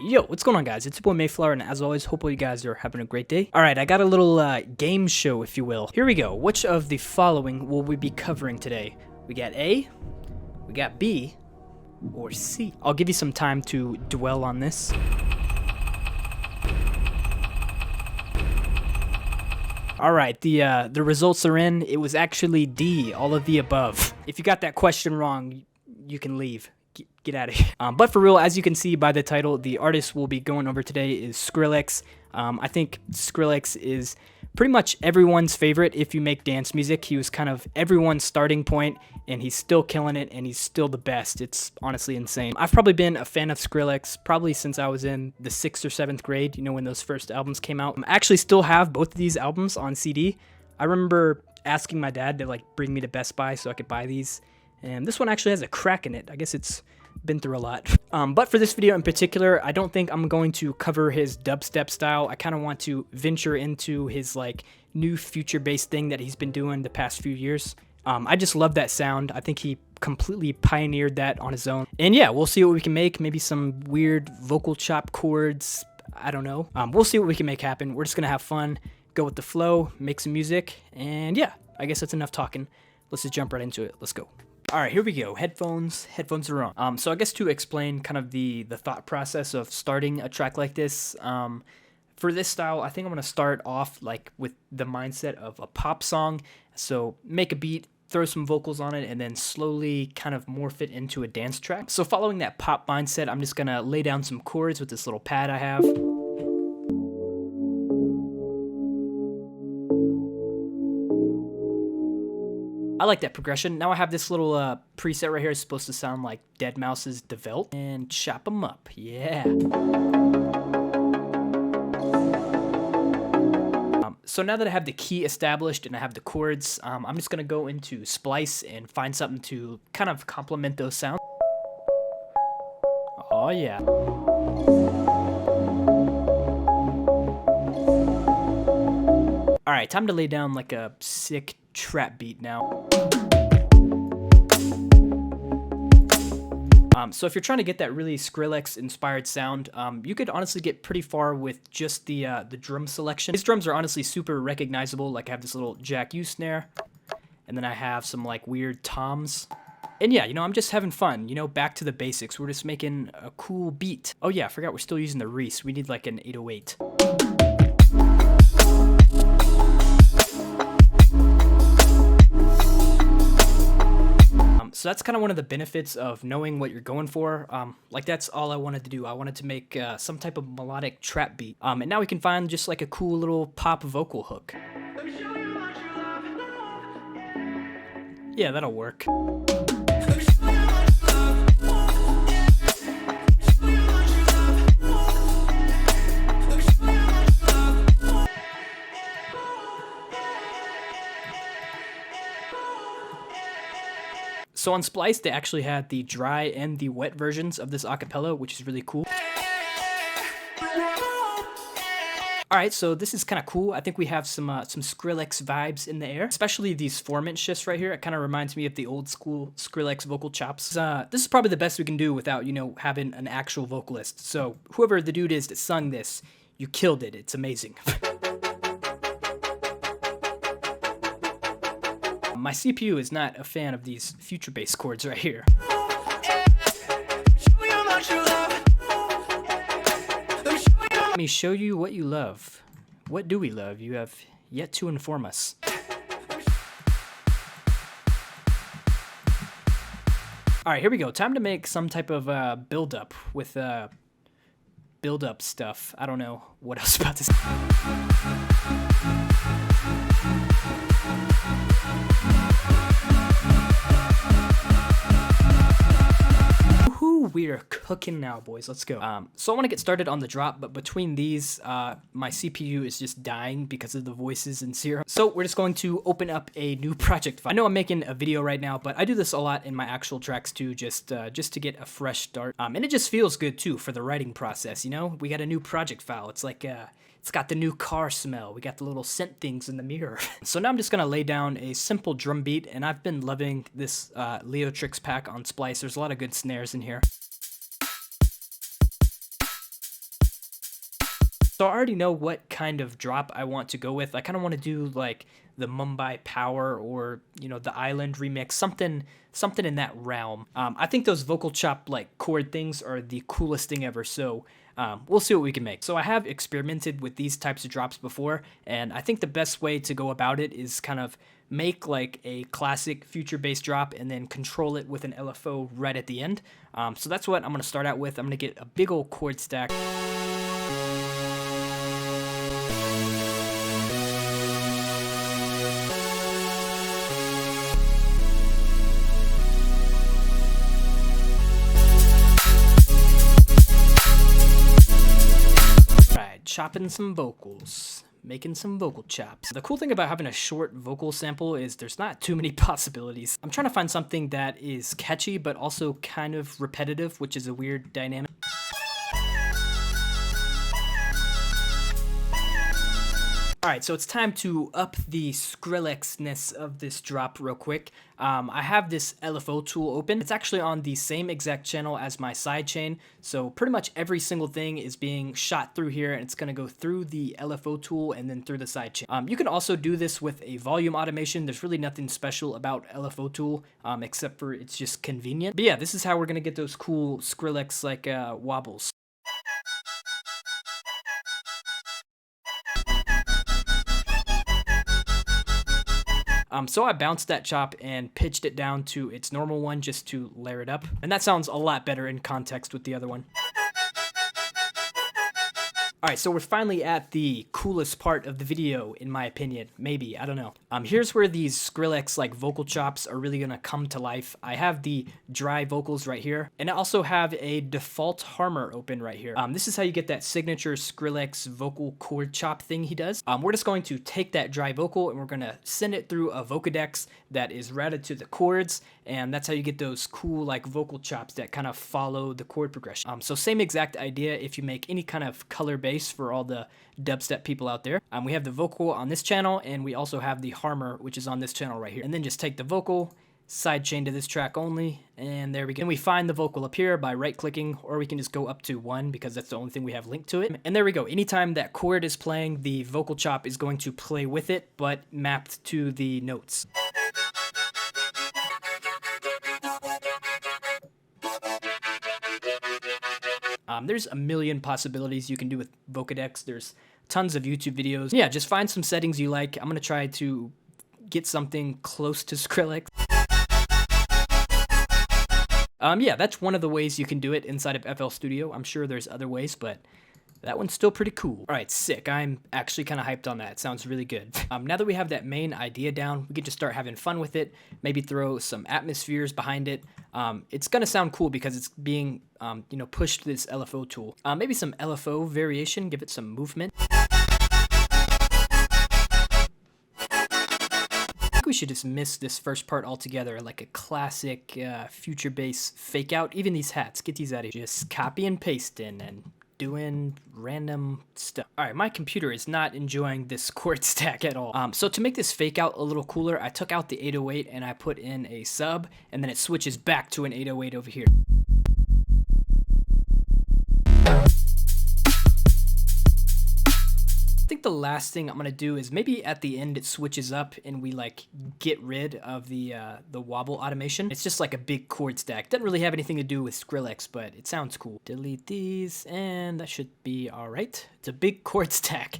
Yo, what's going on, guys? It's your boy MayFlwr, and as always, hopefully you guys are having a great day. Alright, I got a little game show, if you will. Here we go. Which of the following will we be covering today? We got A, we got B, or C. I'll give you some time to dwell on this. Alright, the results are in. It was actually D, all of the above. If you got that question wrong, you can leave. Get out of here. But for real, as you can see by the title, the artist we'll be going over today is Skrillex. I think Skrillex is pretty much everyone's favorite if you make dance music. He was kind of everyone's starting point, and he's still killing it, and he's still the best. It's honestly insane. I've probably been a fan of Skrillex probably since I was in the 6th or 7th grade, you know, when those first albums came out. I actually still have both of these albums on CD. I remember asking my dad to like bring me to Best Buy so I could buy these. And this one actually has a crack in it. I guess it's been through a lot. But for this video in particular, I don't think I'm going to cover his dubstep style. I kind of want to venture into his like new future-based thing that he's been doing the past few years. I just love that sound. I think he completely pioneered that on his own. And yeah, we'll see what we can make. Maybe some weird vocal chop chords. I don't know. We'll see what we can make happen. We're just gonna have fun, go with the flow, make some music, and yeah, I guess that's enough talking. Let's just jump right into it. Let's go. All right, here we go. Headphones are on. So I guess to explain kind of the thought process of starting a track like this, for this style, I think I'm gonna start off like with the mindset of a pop song. So make a beat, throw some vocals on it, and then slowly kind of morph it into a dance track. So following that pop mindset, I'm just gonna lay down some chords with this little pad I have. I like that progression. Now I have this little preset right here. It's supposed to sound like Deadmau5's Develop. And chop them up. Yeah. So now that I have the key established and I have the chords, I'm just going to go into Splice and find something to kind of complement those sounds. Oh, yeah. All right, time to lay down like a sick trap beat now. So if you're trying to get that really Skrillex inspired sound, you could honestly get pretty far with just the drum selection. These drums are honestly super recognizable. Like I have this little Jack U snare, and then I have some like weird toms. And yeah, you know, I'm just having fun, you know, back to the basics. We're just making a cool beat. Oh yeah, I forgot we're still using the Reese. We need like an 808. So that's kind of one of the benefits of knowing what you're going for. Like that's all I wanted to do. I wanted to make some type of melodic trap beat. And now we can find just like a cool little pop vocal hook. Yeah, that'll work. So on Splice, they actually had the dry and the wet versions of this acapella, which is really cool. All right, so this is kind of cool. I think we have some Skrillex vibes in the air, especially these 4-minute shifts right here. It kind of reminds me of the old school Skrillex vocal chops. This is probably the best we can do without, you know, having an actual vocalist. So whoever the dude is that sung this, you killed it. It's amazing. My CPU is not a fan of these future bass chords right here. Let me show you what you love. What do we love? You have yet to inform us. All right, here we go. Time to make some type of build-up with build-up stuff. I don't know what else about this. We are cooking now, boys. Let's go. So I want to get started on the drop, but between these, my CPU is just dying because of the voices in Serum. So we're just going to open up a new project file. I know I'm making a video right now, but I do this a lot in my actual tracks too, just to get a fresh start. And it just feels good too for the writing process. You know, we got a new project file. It's like it's got the new car smell. We got the little scent things in the mirror. So now I'm just gonna lay down a simple drum beat, and I've been loving this Leo Tricks pack on Splice. There's a lot of good snares in here. So I already know what kind of drop I want to go with. I kind of want to do like the Mumbai Power or, you know, the Island remix, something in that realm. I think those vocal chop like chord things are the coolest thing ever. So we'll see what we can make. So I have experimented with these types of drops before, and I think the best way to go about it is kind of make like a classic future bass drop and then control it with an LFO right at the end. So that's what I'm going to start out with. I'm going to get a big old chord stack. Chopping some vocals, making some vocal chops. The cool thing about having a short vocal sample is there's not too many possibilities. I'm trying to find something that is catchy but also kind of repetitive, which is a weird dynamic. Alright, so it's time to up the Skrillex-ness of this drop real quick. I have this LFO tool open. It's actually on the same exact channel as my sidechain, so pretty much every single thing is being shot through here, and it's going to go through the LFO tool and then through the sidechain. You can also do this with a volume automation. There's really nothing special about LFO tool, except for it's just convenient. But yeah, this is how we're going to get those cool Skrillex-like wobbles. So I bounced that chop and pitched it down to its normal one just to layer it up. And that sounds a lot better in context with the other one. Alright, so we're finally at the coolest part of the video, in my opinion. Maybe, I don't know. Here's where these Skrillex like vocal chops are really gonna come to life. I have the dry vocals right here, and I also have a default harmor open right here. This is how you get that signature Skrillex vocal chord chop thing he does. We're just going to take that dry vocal and we're gonna send it through a Vocodex that is routed to the chords, and that's how you get those cool like vocal chops that kind of follow the chord progression. So same exact idea if you make any kind of color bass for all the dubstep people out there. We have the vocal on this channel, and we also have the harmor, which is on this channel right here. And then just take the vocal, sidechain to this track only, and there we go. And we find the vocal up here by right-clicking, or we can just go up to 1 because that's the only thing we have linked to it. And there we go. Anytime that chord is playing, the vocal chop is going to play with it, but mapped to the notes. There's a million possibilities you can do with Vocodex. There's tons of YouTube videos. Yeah, just find some settings you like. I'm going to try to get something close to Skrillex. Yeah, that's one of the ways you can do it inside of FL Studio. I'm sure there's other ways, but that one's still pretty cool. All right, sick. I'm actually kind of hyped on that. It sounds really good. Now that we have that main idea down, we can just start having fun with it. Maybe throw some atmospheres behind it. It's gonna sound cool because it's being, you know, pushed to this LFO tool. Maybe some LFO variation, give it some movement. I think we should just miss this first part altogether, like a classic future bass fake out. Even these hats, get these out of here. Just copy and paste in and doing random stuff. All right, my computer is not enjoying this chord stack at all. So to make this fake out a little cooler, I took out the 808 and I put in a sub, and then it switches back to an 808 over here. I think the last thing I'm gonna do is maybe at the end it switches up and we like get rid of the wobble automation. It's just like a big chord stack. Doesn't really have anything to do with Skrillex, but it sounds cool. Delete these, and that should be all right. It's a big chord stack.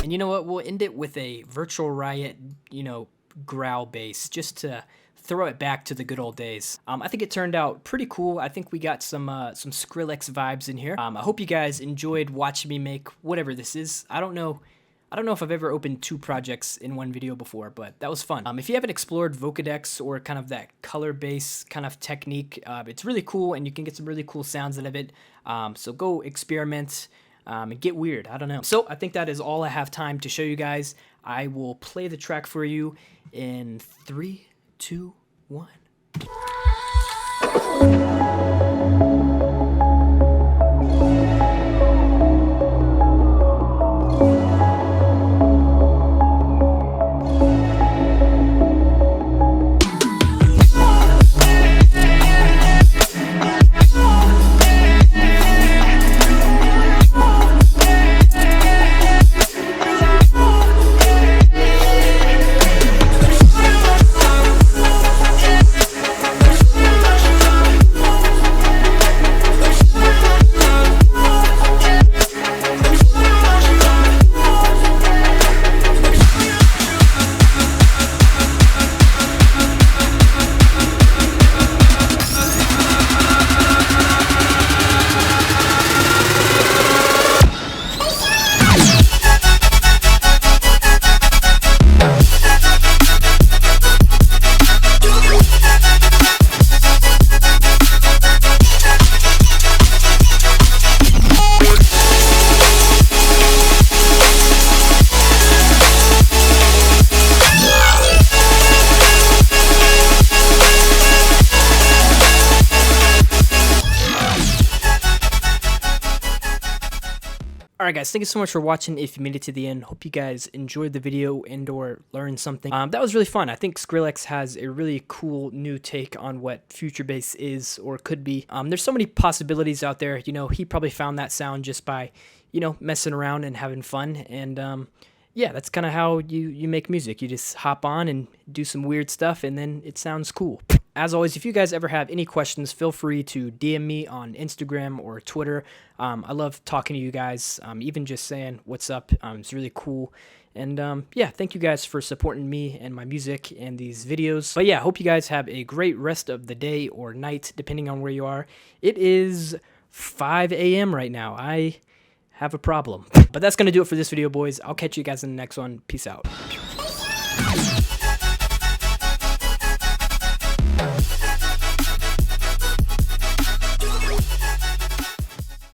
And you know what? We'll end it with a Virtual Riot, you know, growl bass, just to throw it back to the good old days. I think it turned out pretty cool. I think we got some Skrillex vibes in here. I hope you guys enjoyed watching me make whatever this is. I don't know if I've ever opened 2 projects in one video before, but that was fun. If you haven't explored Vocodex or kind of that color bass kind of technique, it's really cool and you can get some really cool sounds out of it. So go experiment and get weird. I don't know. So I think that is all I have time to show you guys. I will play the track for you in 3, 2, 1. Alright guys, thank you so much for watching. If you made it to the end, hope you guys enjoyed the video and or learned something. That was really fun. I think Skrillex has a really cool new take on what future bass is or could be. There's so many possibilities out there. You know, he probably found that sound just by, you know, messing around and having fun. And yeah, that's kind of how you make music. You just hop on and do some weird stuff, and then it sounds cool. As always, if you guys ever have any questions, feel free to DM me on Instagram or Twitter. I love talking to you guys, even just saying what's up. It's really cool. And yeah, thank you guys for supporting me and my music and these videos. But yeah, I hope you guys have a great rest of the day or night, depending on where you are. It is 5 a.m. right now. I have a problem. But that's going to do it for this video, boys. I'll catch you guys in the next one. Peace out.